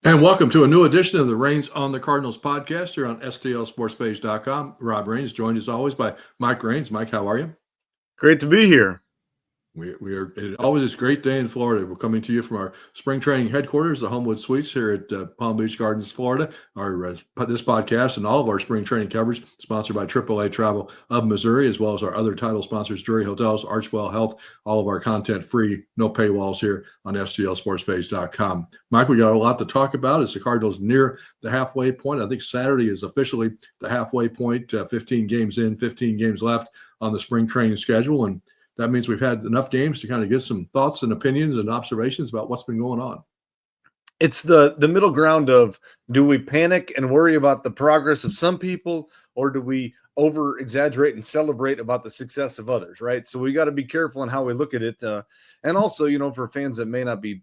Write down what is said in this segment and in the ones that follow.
And welcome to a new edition of the Reigns on the Cardinals podcast here on STLSportsPage.com. Rob Reigns, joined as always by Mike Reigns. Mike, how are you? Great to be here. We are it always is a great day in Florida. We're coming to you from our spring training headquarters, the Homewood Suites here at Palm Beach Gardens, Florida. This podcast and all of our spring training coverage sponsored by AAA Travel of Missouri, as well as our other title sponsors, Drury Hotels, Archwell Health. All of our content free, no paywalls here on STLSportsPage.com. Mike, we got a lot to talk about as the Cardinals near the halfway point. I think Saturday is officially the halfway point. 15 games in, 15 games left on the spring training schedule, and that means we've had enough games to kind of get some thoughts and opinions and observations about what's been going on. It's the middle ground of, do we panic and worry about the progress of some people, or do we over exaggerate and celebrate about the success of others, right? So we got to be careful in how we look at it. And also, for fans that may not be,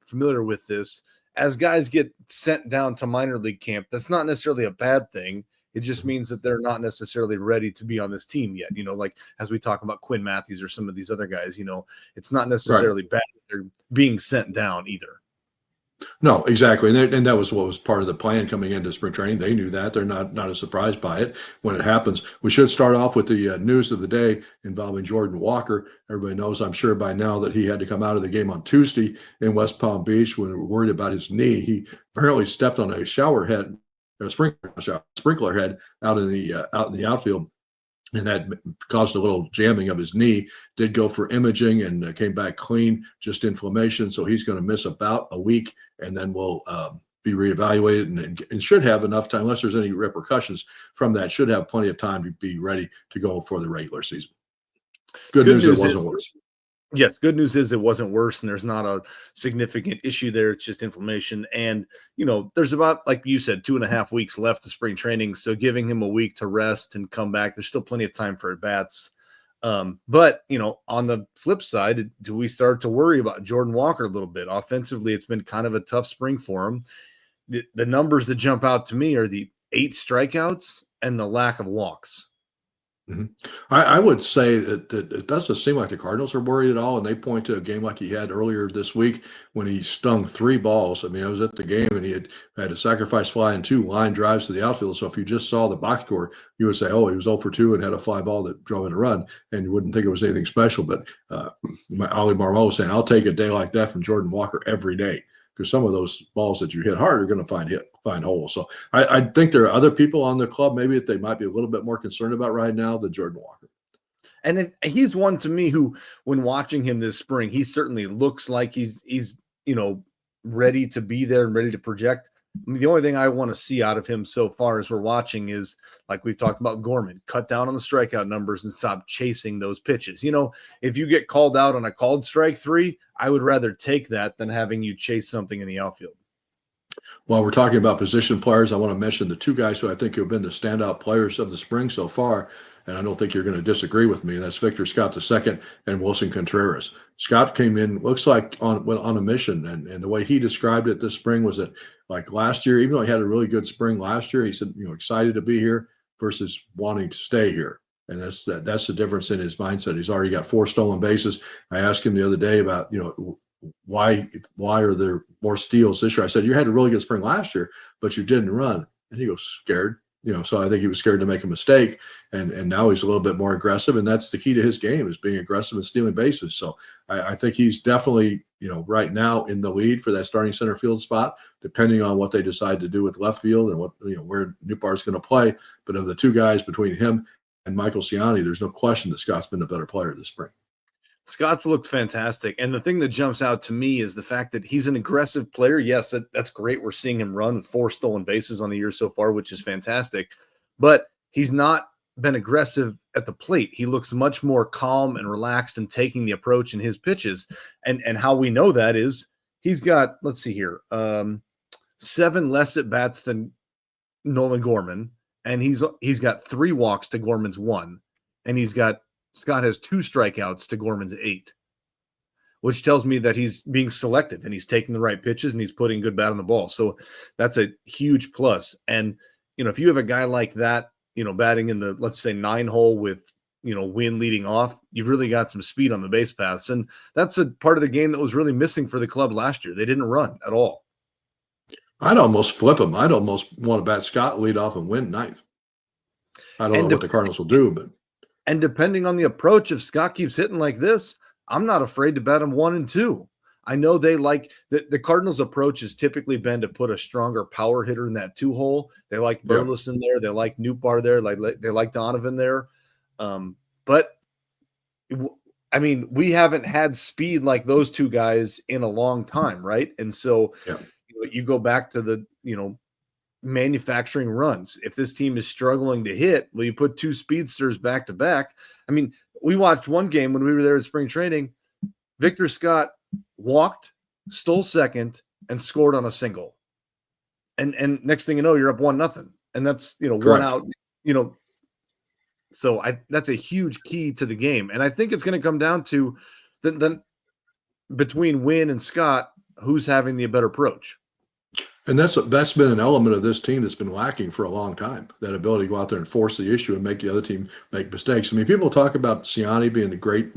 familiar with this, as guys get sent down to minor league camp, that's not necessarily a bad thing. It just means that they're not necessarily ready to be on this team yet. Like as we talk about Quinn Matthews or some of these other guys, it's not necessarily bad that they're being sent down either. No, exactly. And that was what was part of the plan coming into spring training. They knew that. They're not as surprised by it when it happens. We should start off with the news of the day involving Jordan Walker. Everybody knows, I'm sure by now, that he had to come out of the game on Tuesday in West Palm Beach when we were worried about his knee. He apparently stepped on a shower head, a sprinkler head out in the outfield, and that caused a little jamming of his knee. Did go for imaging and came back clean, just inflammation. So he's going to miss about a week, and then we'll be reevaluated and should have enough time, unless there's any repercussions from that, should have plenty of time to be ready to go for the regular season. Good news, it wasn't worse. Yes, good news is it wasn't worse, and there's not a significant issue there. It's just inflammation. And, there's about, like you said, 2.5 weeks left of spring training. So giving him a week to rest and come back, there's still plenty of time for at-bats. But, on the flip side, do we start to worry about Jordan Walker a little bit? Offensively, it's been kind of a tough spring for him. The numbers that jump out to me are the 8 strikeouts and the lack of walks. Mm-hmm. I would say that it doesn't seem like the Cardinals are worried at all, and they point to a game like he had earlier this week when he stung 3 balls. I mean, I was at the game, and he had a sacrifice fly and 2 line drives to the outfield. So if you just saw the box score, you would say, oh, he was 0 for 2 and had a fly ball that drove in a run, and you wouldn't think it was anything special. But Ollie Marmol was saying, I'll take a day like that from Jordan Walker every day, because some of those balls that you hit hard are going to find holes. So I think there are other people on the club maybe that they might be a little bit more concerned about right now than Jordan Walker. And he's one to me who, when watching him this spring, he certainly looks like he's ready to be there and ready to project. I mean, the only thing I want to see out of him so far as we're watching is, like we talked about Gorman, cut down on the strikeout numbers and stop chasing those pitches. If you get called out on a called strike 3, I would rather take that than having you chase something in the outfield. While we're talking about position players, I want to mention the 2 guys who I think have been the standout players of the spring so far, and I don't think you're going to disagree with me. And that's Victor Scott II and Wilson Contreras. Scott came in, looks like on a mission, and the way he described it this spring was that, like last year, even though he had a really good spring last year, he said, excited to be here versus wanting to stay here. And that's the difference in his mindset. He's already got 4 stolen bases. I asked him the other day about, why are there more steals this year? I said, you had a really good spring last year, but you didn't run. And he goes, scared. So I think he was scared to make a mistake, and now he's a little bit more aggressive, and that's the key to his game, is being aggressive and stealing bases. So I think he's definitely, right now in the lead for that starting center field spot, depending on what they decide to do with left field and what, where Newbar's going to play. But of the 2 guys between him and Michael Ciani, there's no question that Scott's been a better player this spring. Scott's looked fantastic. And the thing that jumps out to me is the fact that he's an aggressive player. Yes, that's great. We're seeing him run with 4 stolen bases on the year so far, which is fantastic. But he's not been aggressive at the plate. He looks much more calm and relaxed and taking the approach in his pitches. And how we know that is he's got, let's see here, 7 less at bats than Nolan Gorman. And he's got 3 walks to Gorman's 1. And Scott has 2 strikeouts to Gorman's 8, which tells me that he's being selective and he's taking the right pitches and he's putting good bat on the ball. So that's a huge plus. And, if you have a guy like that, batting in the, let's say, 9 hole with, Wynn leading off, you've really got some speed on the base paths. And that's a part of the game that was really missing for the club last year. They didn't run at all. I'd almost flip him. I'd almost want to bat Scott lead off and win ninth. I don't know And what the Cardinals will do, but And depending on the approach, if Scott keeps hitting like this, I'm not afraid to bet him 1 and 2. I know they like the Cardinals' approach has typically been to put a stronger power hitter in that 2 hole. They like yeah. Burleson there, they like Nootbaar there, like they like Donovan there. But I mean, we haven't had speed like those two guys in a long time, right? And so Yeah. you go back to the manufacturing runs. If this team is struggling to hit, well, you put two speedsters back to back. I mean, we watched one game when we were there at spring training. Victor Scott walked, stole second, and scored on a single. And next thing you know, you're up 1-0. And that's one Correct. out, so that's a huge key to the game. And I think it's going to come down to then between Wynn and Scott, who's having the better approach. And that's been an element of this team that's been lacking for a long time. That ability to go out there and force the issue and make the other team make mistakes. I mean, people talk about Ciani being a great,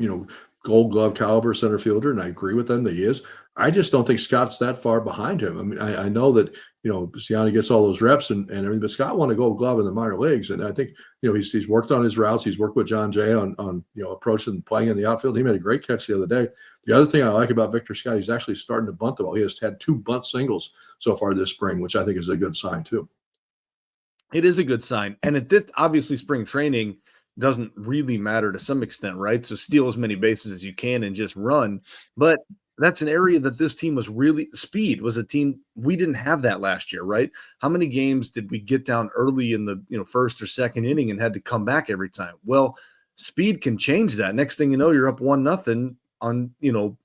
Gold Glove caliber center fielder, and I agree with them that he is. I just don't think Scott's that far behind him. I mean, I know that Ciani gets all those reps and everything, but Scott won a Gold Glove in the minor leagues, and I think he's worked on his routes. He's worked with John Jay on approaching playing in the outfield. He made a great catch the other day. The other thing I like about Victor Scott, he's actually starting to bunt the ball. He has had 2 bunt singles so far this spring, which I think is a good sign too. It is a good sign. And at this, obviously, spring training doesn't really matter to some extent, right? So steal as many bases as you can and just run. But that's an area that this team was really speed was a team we didn't have that last year, right? How many games did we get down early in the first or second inning and had to come back every time? Well, speed can change that. Next thing you know, you're up 1-0 on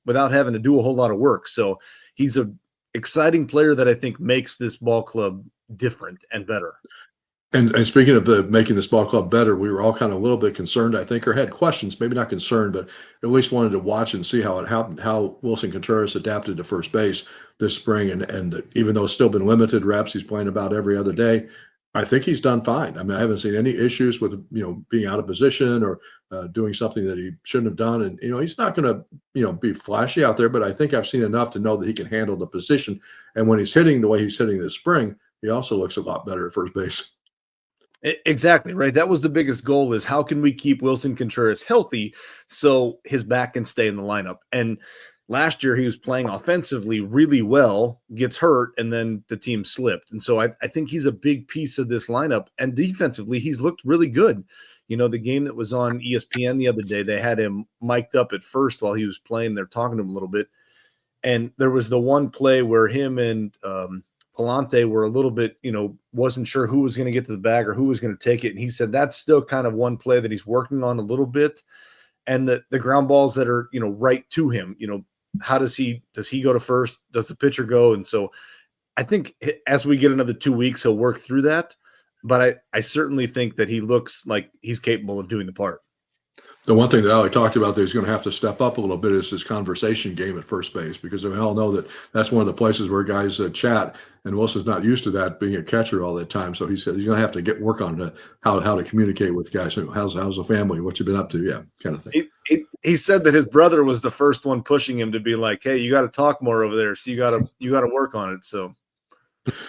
without having to do a whole lot of work. So he's a exciting player that I think makes this ball club different and better. And speaking of making this ball club better, we were all kind of a little bit concerned, I think, or had questions, maybe not concerned, but at least wanted to watch and see how Wilson Contreras adapted to first base this spring. And even though it's still been limited reps, he's playing about every other day. I think he's done fine. I mean, I haven't seen any issues with being out of position or doing something that he shouldn't have done. And he's not going to be flashy out there, but I think I've seen enough to know that he can handle the position. And when he's hitting the way he's hitting this spring, he also looks a lot better at first base. Exactly, right. That was the biggest goal, is how can we keep Wilson Contreras healthy so his back can stay in the lineup. And last year he was playing offensively really well, gets hurt, and then the team slipped. And so I think he's a big piece of this lineup. And defensively, he's looked really good. The game that was on ESPN the other day, they had him mic'd up at first while he was playing. They're talking to him a little bit. And there was the one play where him and Palante were a little bit, wasn't sure who was going to get to the bag or who was going to take it. And he said that's still kind of one play that he's working on a little bit. And the ground balls that are, right to him, how does he go to first? Does the pitcher go? And so I think as we get another 2 weeks, he'll work through that. But I certainly think that he looks like he's capable of doing the part. The one thing that Ali talked about that he's going to have to step up a little bit is his conversation game at first base, because we all know that that's one of the places where guys chat, and Wilson's not used to that, being a catcher all that time. So he said he's going to have to work on how to communicate with guys. How's the family? What you been up to? Yeah, kind of thing. He said that his brother was the first one pushing him to be like, hey, you got to talk more over there. So you got to work on it. So.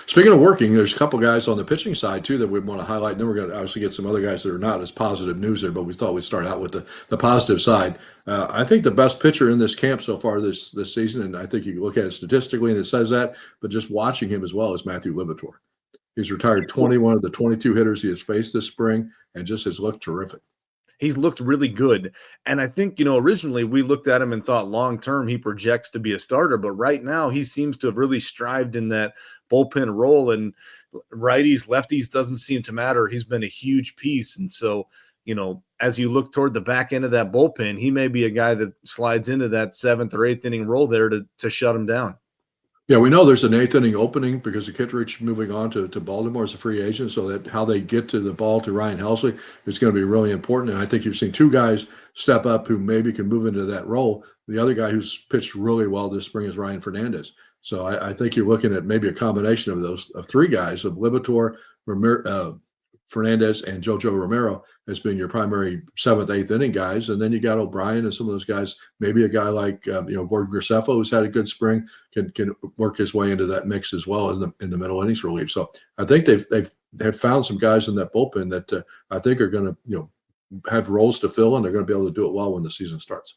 Speaking of working, there's a couple guys on the pitching side too that we want to highlight. And then we're going to obviously get some other guys that are not as positive news there, but we thought we'd start out with the positive side. I think the best pitcher in this camp so far this season, and I think you can look at it statistically and it says that, but just watching him as well, is Matthew Libator. He's retired 21 of the 22 hitters he has faced this spring and just has looked terrific. He's looked really good. And I think, originally we looked at him and thought long-term he projects to be a starter, but right now he seems to have really strived in that bullpen role, and righties, lefties doesn't seem to matter. He's been a huge piece. And so, as you look toward the back end of that bullpen, he may be a guy that slides into that 7th or 8th inning role there to shut him down. Yeah, we know there's an 8th inning opening because of Kittredge moving on to Baltimore as a free agent, so that how they get to the ball to Ryan Helsley is going to be really important. And I think you've seen 2 guys step up who maybe can move into that role. The other guy who's pitched really well this spring is Ryan Fernandez. So I think you're looking at maybe a combination of 3 guys, of Libator, Fernandez and JoJo Romero as being your primary seventh, eighth inning guys, and then you got O'Brien and some of those guys. Maybe a guy like Gordon Graceffo, who's had a good spring, can work his way into that mix as well in the middle innings relief. So I think they've found some guys in that bullpen that I think are going to have roles to fill, and they're going to be able to do it well when the season starts.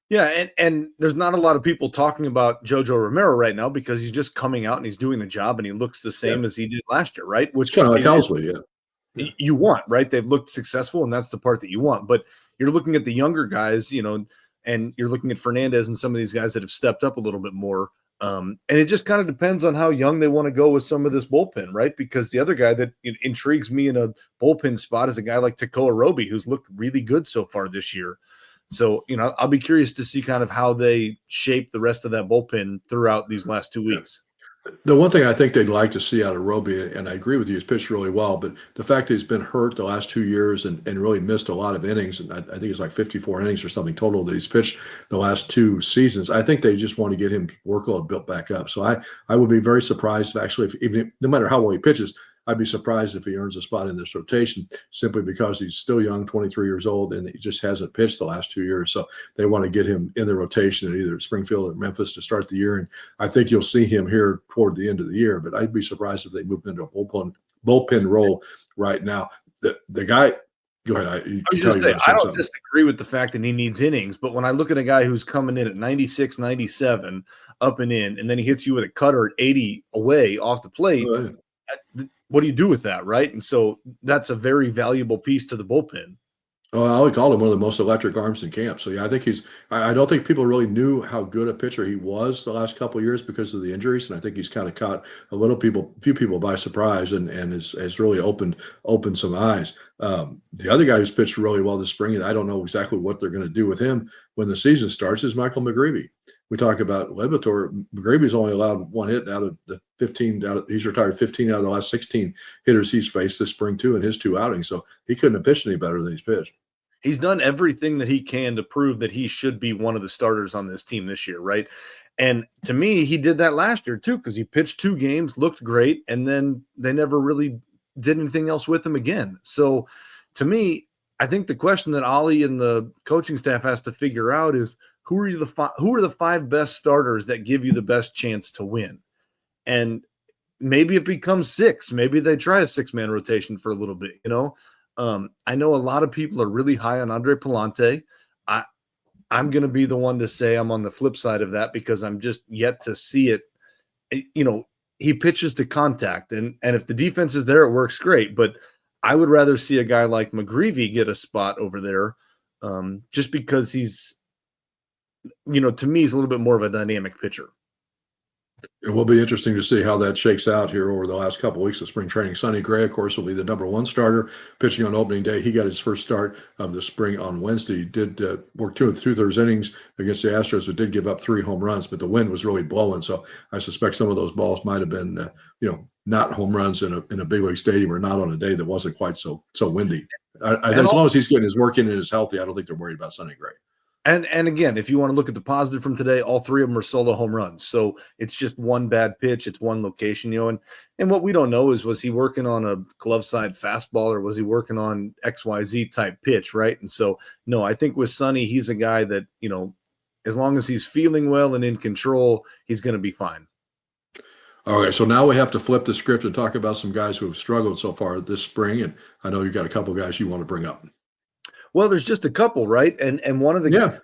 Yeah, and there's not a lot of people talking about JoJo Romero right now because he's just coming out and he's doing the job and he looks the same as he did last year, right? It's Which kind of like Helsley, yeah. you want, right? They've looked successful, and that's the part that you want. But you're looking at the younger guys, and you're looking at Fernandez and some of these guys that have stepped up a little bit more. And it just kind of depends on how young they want to go with some of this bullpen, right? Because the other guy that intrigues me in a bullpen spot is a guy like Tekoa Roby, who's looked really good so far this year. So, I'll be curious to see kind of how they shape the rest of that bullpen throughout these last 2 weeks. The one thing I think they'd like to see out of Roby, and I agree with you, he's pitched really well, but the fact that he's been hurt the last 2 years and really missed a lot of innings, and I think it's like 54 innings or something total that he's pitched the last 2 seasons, I think they just want to get him workload built back up. So I would be very surprised actually, no matter how well he pitches, I'd be surprised if he earns a spot in this rotation simply because he's still young, 23 years old, and he just hasn't pitched the last 2 years. So they want to get him in the rotation at either Springfield or Memphis to start the year. And I think you'll see him here toward the end of the year, but I'd be surprised if they moved into a bullpen role right now. The guy, go ahead. I don't disagree with the fact that he needs innings, but when I look at a guy who's coming in at 96, 97, up and in, and then he hits you with a cutter at 80 away off the plate, what do you do with that, right? And so that's a very valuable piece to the bullpen. Oh, I would call him one of the most electric arms in camp. So yeah, I think I don't think people really knew how good a pitcher he was the last couple of years because of the injuries, and I think he's kind of caught few people by surprise, and has really opened some eyes. The other guy who's pitched really well this spring, and I don't know exactly what they're going to do with him when the season starts, is Michael McGreevy. We talk about Levitor. McGreevy's only allowed one hit out of the 15. He's retired 15 out of the last 16 hitters he's faced this spring too in his 2 outings. So he couldn't have pitched any better than he's pitched. He's done everything that he can to prove that he should be one of the starters on this team this year, right? And to me, he did that last year too, because he pitched 2 games, looked great, and then they never really did anything else with him again. So to me, I think the question that Ollie and the coaching staff has to figure out is who are the 5 best starters that give you the best chance to win? And maybe it becomes 6. Maybe they try a 6-man rotation for a little bit, I know a lot of people are really high on Andre Palante. I'm going to be the one to say I'm on the flip side of that because I'm just yet to see it. He pitches to contact, and if the defense is there, it works great. But I would rather see a guy like McGreevy get a spot over there just because he's, to me, he's a little bit more of a dynamic pitcher. It will be interesting to see how that shakes out here over the last couple of weeks of spring training. Sonny Gray, of course, will be the number 1 starter pitching on opening day. He got his first start of the spring on Wednesday. He did work 2 2/3 innings against the Astros, but did give up 3 home runs. But the wind was really blowing, so I suspect some of those balls might have been, not home runs in a big league stadium or not on a day that wasn't quite so windy. As long as he's getting his work in and is healthy, I don't think they're worried about Sonny Gray. And again, if you want to look at the positive from today, all 3 of them are solo home runs. So it's just one bad pitch. It's one location, and what we don't know is, was he working on a glove side fastball or was he working on XYZ type pitch, right? And so, no, I think with Sonny, he's a guy that, as long as he's feeling well and in control, he's going to be fine. All right, so now we have to flip the script and talk about some guys who have struggled so far this spring, and I know you've got a couple guys you want to bring up. Well, there's just a couple, right? And one of the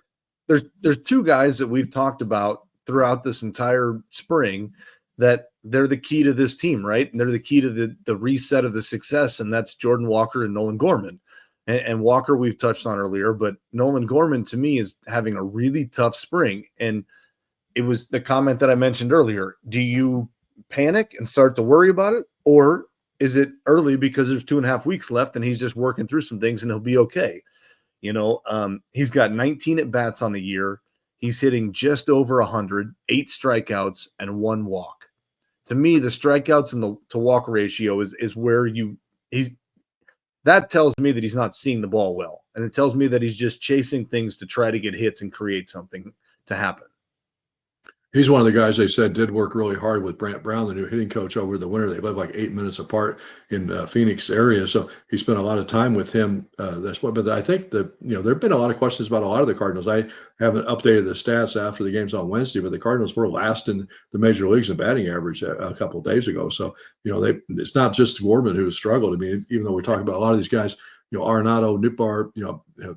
there's 2 guys that we've talked about throughout this entire spring that they're the key to this team, right? And they're the key to the reset of the success, and that's Jordan Walker and Nolan Gorman. And Walker we've touched on earlier, but Nolan Gorman to me is having a really tough spring. And it was the comment that I mentioned earlier. Do you panic and start to worry about it, or is it early because there's 2.5 weeks left and he's just working through some things and he'll be okay? He's got 19 at bats on the year. He's hitting just over 100, 8 strikeouts and 1 walk. To me, the strikeouts and the to walk ratio is where that tells me that he's not seeing the ball well. And it tells me that he's just chasing things to try to get hits and create something to happen. He's one of the guys they said did work really hard with Brant Brown, the new hitting coach, over the winter. They live like 8 minutes apart in Phoenix area, so he spent a lot of time with him. That's what. But I think that there have been a lot of questions about a lot of the Cardinals. I haven't updated the stats after the games on Wednesday, but the Cardinals were last in the major leagues in batting average a couple of days ago. So it's not just Gorman who has struggled. I mean, even though we're talking about a lot of these guys, Arenado, Nootbaar,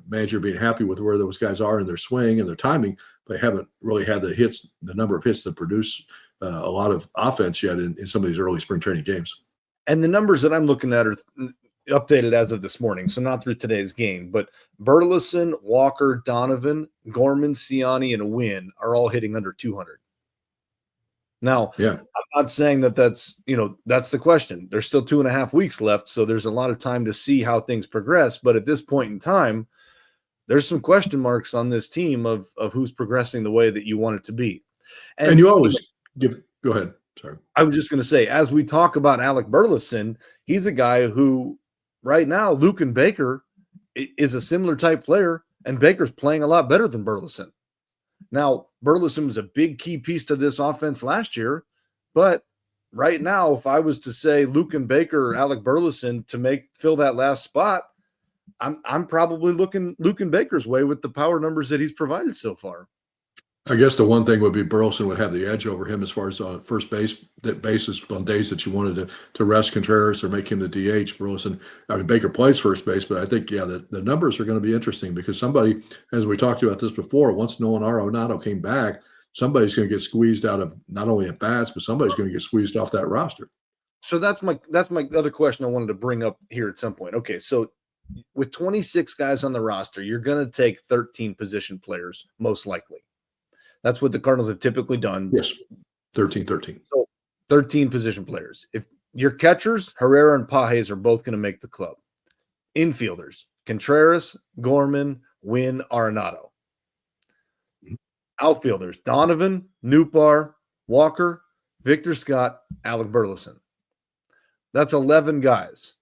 Manager being happy with where those guys are in their swing and their timing. They haven't really had the number of hits that produce a lot of offense yet in some of these early spring training games. And the numbers that I'm looking at are updated as of this morning, so not through today's game. But Burleson, Walker, Donovan, Gorman, Ciani, and Wynn are all hitting under 200. Now, yeah, I'm not saying that's the question. There's still 2.5 weeks left, so there's a lot of time to see how things progress. But at this point in time, there's some question marks on this team of who's progressing the way that you want it to be. And you always go ahead. Sorry. I was just going to say, as we talk about Alec Burleson, he's a guy who right now, Luke and Baker is a similar type player, and Baker's playing a lot better than Burleson. Now, Burleson was a big key piece to this offense last year, but right now, if I was to say Luke and Baker or Alec Burleson to fill that last spot, I'm probably looking Luke and Baker's way with the power numbers that he's provided so far. I guess the one thing would be Burleson would have the edge over him as far as first basis on days that you wanted to rest Contreras or make him the DH. Burleson, I mean, Baker plays first base, but I think, the numbers are going to be interesting because somebody, as we talked about this before, once Nolan Arenado came back, somebody's going to get squeezed out of not only at bats, but somebody's going to get squeezed off that roster. So that's my other question I wanted to bring up here at some point. Okay, so with 26 guys on the roster, you're going to take 13 position players, most likely. That's what the Cardinals have typically done. Yes, 13. So 13 position players. If your catchers, Herrera and Pages, are both going to make the club. Infielders, Contreras, Gorman, Wynn, Arenado. Outfielders, Donovan, Nootbaar, Walker, Victor Scott, Alec Burleson. That's 11 guys.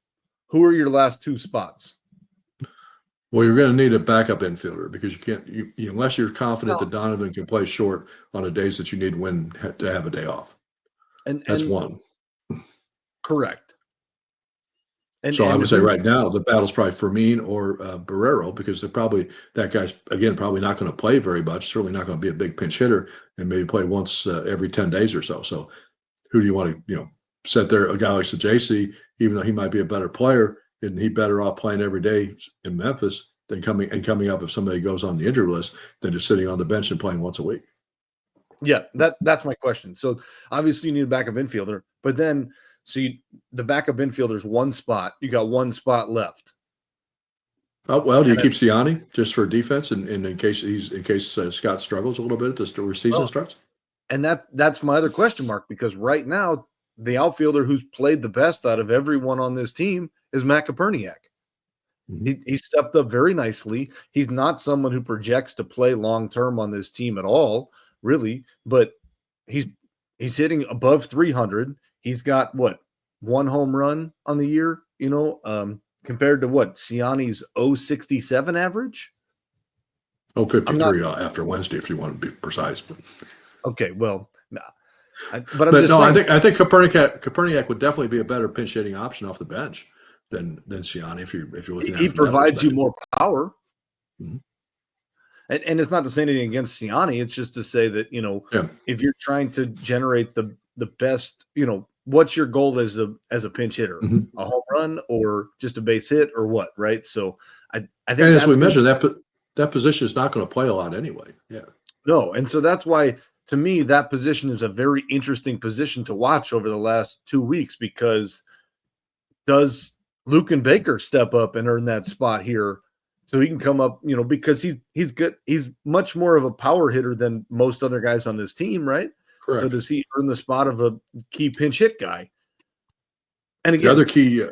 Who are your last two spots? Well, you're going to need a backup infielder because you can't, unless you're confident that Donovan can play short on the days that you need Wynn to have a day off. That's one. Correct. So I would say right now the battle's probably Fermin or Barrero because that guy's again probably not going to play very much. Certainly not going to be a big pinch hitter and maybe play once every 10 days or so. So who do you want to set there? A guy like JC, even though he might be a better player, isn't he better off playing every day in Memphis than coming up if somebody goes on the injury list than just sitting on the bench and playing once a week? Yeah, that's my question. So obviously you need a backup infielder, but then the backup infielder is one spot. You got one spot left. Oh, well, do you keep Ciani just for defense and in case Scott struggles a little bit as the season starts? And that's my other question mark because right now the outfielder who's played the best out of everyone on this team is Matt Koperniak. Mm-hmm. He stepped up very nicely. He's not someone who projects to play long-term on this team at all, really, but he's hitting above 300. He's got one home run on the year, compared to Ciani's 0.67 average? 0.53 after Wednesday, if you want to be precise. Okay, well, nah. I think Koperniak would definitely be a better pinch hitting option off the bench than Ciani if you're looking at it. He provides you more power. Mm-hmm. And it's not to say anything against Ciani. It's just to say that, if you're trying to generate the best, what's your goal as a pinch hitter? Mm-hmm. A home run or just a base hit or what, right? So I think and as we measure that position is not going to play a lot anyway. Yeah. No, and so that's why to me that position is a very interesting position to watch over the last 2 weeks because does Luke and Baker step up and earn that spot here so he can come up, because he's good. He's much more of a power hitter than most other guys on this team, right? Correct. So does he earn the spot of a key pinch hit guy? And again, the other key,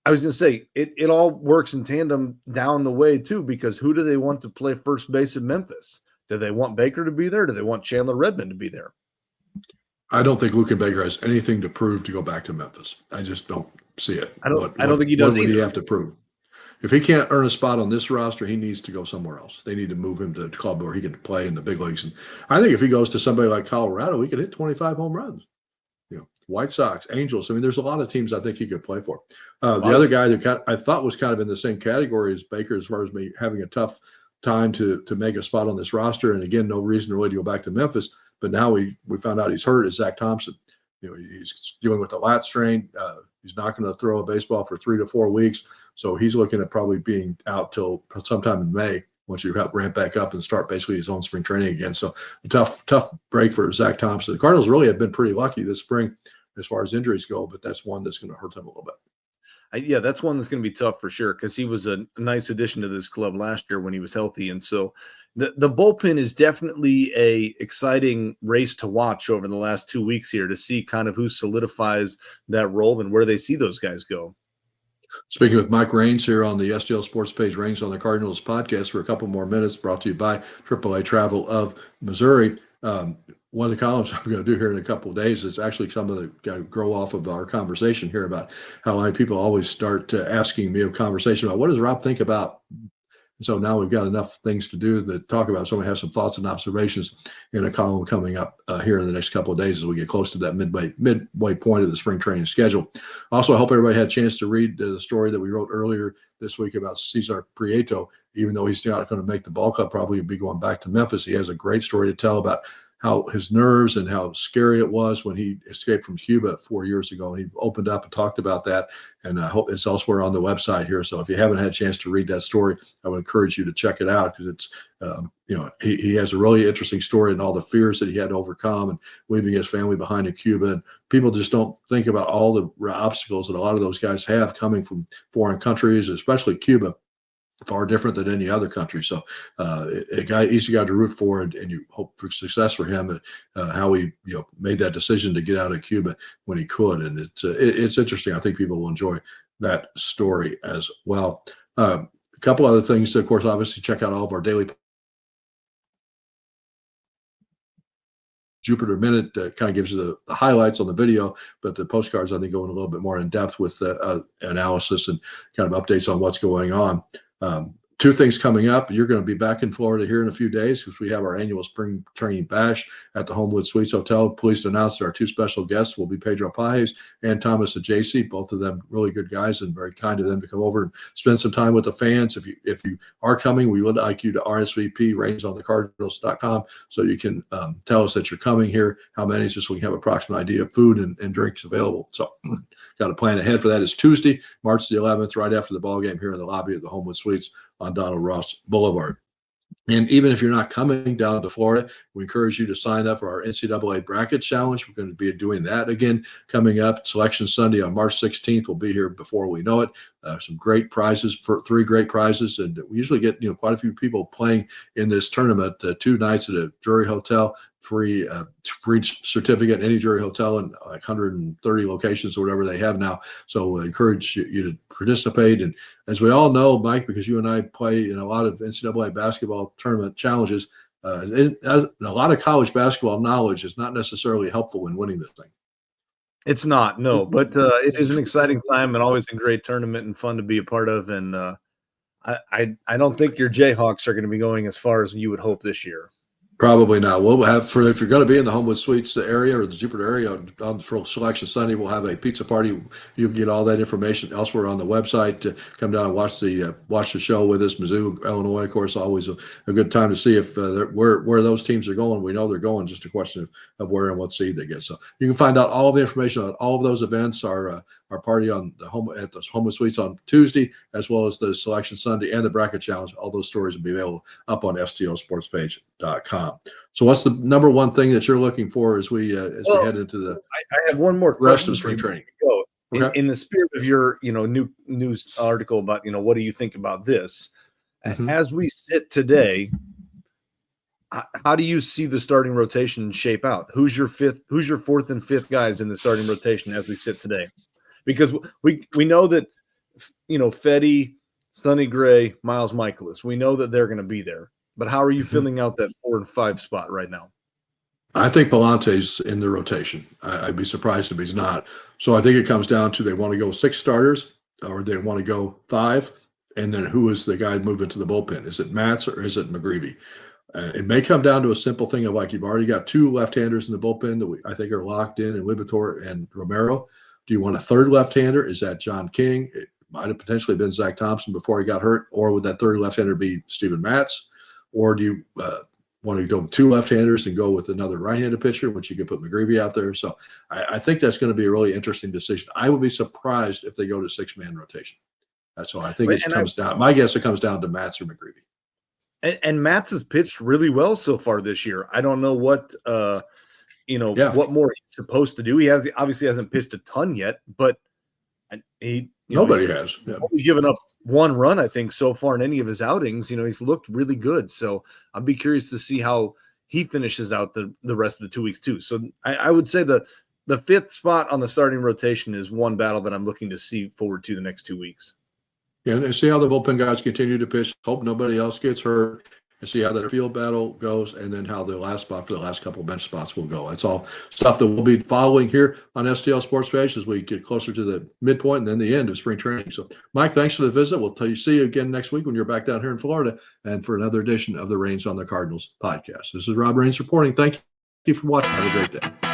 I was going to say it all works in tandem down the way too, because who do they want to play first base in Memphis? Do they want Baker to be there? Do they want Chandler Redmond to be there? I don't think Luke and Baker has anything to prove to go back to Memphis. I just don't see it. I don't think he does either. What would he have to prove? if he can't earn a spot on this roster, he needs to go somewhere else. They need to move him to a club where he can play in the big leagues. And I think if he goes to somebody like Colorado, he could hit 25 home runs. White Sox, Angels. I mean, there's a lot of teams I think he could play for. The other guy that I thought was kind of in the same category as Baker, as far as me having a tough time to make a spot on this roster, and again, no reason really to go back to Memphis. But now we found out he's hurt. Is Zach Thompson? He's dealing with a lat strain. He's not going to throw a baseball for 3 to 4 weeks, so he's looking at probably being out till sometime in May, once you ramp back up and start basically his own spring training again. So a tough break for Zach Thompson. The Cardinals really have been pretty lucky this spring as far as injuries go, but that's one that's going to hurt them a little bit. Yeah, that's one that's going to be tough for sure, because he was a nice addition to this club last year when he was healthy. And so the bullpen is definitely a exciting race to watch over the last 2 weeks here, to see kind of who solidifies that role and where they see those guys go. Speaking with Mike Raines here on the STL Sports Page Raines on the Cardinals podcast for a couple more minutes, brought to you by AAA Travel of Missouri. One of the columns I'm going to do here in a couple of days is actually some of the got to grow off of our conversation here about how a lot of people always start asking me a conversation about what does Rob think about. And so now we've got enough things to do to talk about. So we have some thoughts and observations in a column coming up here in the next couple of days as we get close to that midway point of the spring training schedule. Also, I hope everybody had a chance to read the story that we wrote earlier this week about Cesar Prieto. Even though he's not going to make the ball club, probably be going back to Memphis, he has a great story to tell about how his nerves and how scary it was when he escaped from Cuba 4 years ago. And he opened up and talked about that. And I hope it's elsewhere on the website here. So if you haven't had a chance to read that story, I would encourage you to check it out, because it's, he has a really interesting story and all the fears that he had to overcome and leaving his family behind in Cuba. And people just don't think about all the obstacles that a lot of those guys have coming from foreign countries, especially Cuba. Far different than any other country. So easy guy to root for, and you hope for success for him, and how he made that decision to get out of Cuba when he could. And it's interesting. I think people will enjoy that story as well. A couple other things, of course, obviously check out all of our daily Jupiter Minute kind of gives you the highlights on the video, but the postcards, I think, go in a little bit more in depth with analysis and kind of updates on what's going on. Two things coming up. You're going to be back in Florida here in a few days, because we have our annual spring training bash at the Homewood Suites Hotel. Pleased to announce that our two special guests will be Pedro Pages and Thomas Ajacey, both of them really good guys, and very kind of them to come over and spend some time with the fans. If you are coming, we would like you to RSVP rainsonthecardinals.com so you can tell us that you're coming here, how many, just so we can have an approximate idea of food and drinks available. So got to plan ahead for that. It's Tuesday, March the 11th, right after the ball game here in the lobby of the Homewood Suites on Donald Ross Boulevard. And even if you're not coming down to Florida, we encourage you to sign up for our NCAA Bracket Challenge. We're going to be doing that again coming up. Selection Sunday on March 16th. We'll be here before we know it. Some great prizes, for 3 great prizes. And we usually get quite a few people playing in this tournament. 2 nights at a Drury Hotel, free certificate in any Drury Hotel, and like 130 locations or whatever they have now. So we encourage you to participate. And as we all know, Mike, because you and I play in a lot of NCAA basketball tournament challenges, a lot of college basketball knowledge is not necessarily helpful in winning this thing. It's not, no, but it is an exciting time and always a great tournament and fun to be a part of. And I don't think your Jayhawks are going to be going as far as you would hope this year. Probably not. We'll have, if you're going to be in the Homewood Suites area or the Jupiter area for Selection Sunday, we'll have a pizza party. You can get all that information elsewhere on the website to come down and watch the show with us. Mizzou, Illinois, of course, always a good time to see if where those teams are going. We know they're going, just a question of where and what seed they get. So you can find out all of the information on all of those events. Our party at the Homewood Suites on Tuesday, as well as the Selection Sunday and the Bracket Challenge. All those stories will be available up on stlsportspage.com. So what's the number one thing that you're looking for as we head into the I have one more rest question of spring training? Okay. In the spirit of your new news article about what do you think about this? Mm-hmm. As we sit today, how do you see the starting rotation shape out? Who's your 4th and 5th guys in the starting rotation as we sit today? Because we know that Fetty, Sonny Gray, Miles Michaelis, we know that they're going to be there. But how are you filling out that 4 and 5 spot right now? I think Palante's in the rotation. I'd be surprised if he's not. So I think it comes down to they want to go 6 starters or they want to go 5. And then who is the guy moving to the bullpen? Is it Matz or is it McGreevy? It may come down to a simple thing of like you've already got two left-handers in the bullpen that I think are locked in Libator and Romero. Do you want a third left-hander? Is that John King? It might have potentially been Zach Thompson before he got hurt. Or would that third left-hander be Steven Matz? Or do you want to go with two left-handers and go with another right-handed pitcher, which you could put McGreevy out there? So I think that's going to be a really interesting decision. I would be surprised if they go to six-man rotation. That's all. I think it comes down. My guess, it comes down to Matz or McGreevy. And Matz has pitched really well so far this year. I don't know what what more he's supposed to do. He obviously hasn't pitched a ton yet, but nobody has. Yeah. He's given up one run, I think, so far in any of his outings. He's looked really good. So I'd be curious to see how he finishes out the rest of the 2 weeks too. So I would say the fifth spot on the starting rotation is one battle that I'm looking to see forward to the next 2 weeks. Yeah, and see how the bullpen guys continue to pitch. Hope nobody else gets hurt, and see how their field battle goes, and then how the last spot for the last couple of bench spots will go. That's all stuff that we'll be following here on STL Sports Page as we get closer to the midpoint and then the end of spring training. So, Mike, thanks for the visit. We'll see you again next week when you're back down here in Florida and for another edition of the Reigns on the Cardinals podcast. This is Rob Reigns reporting. Thank you for watching. Have a great day.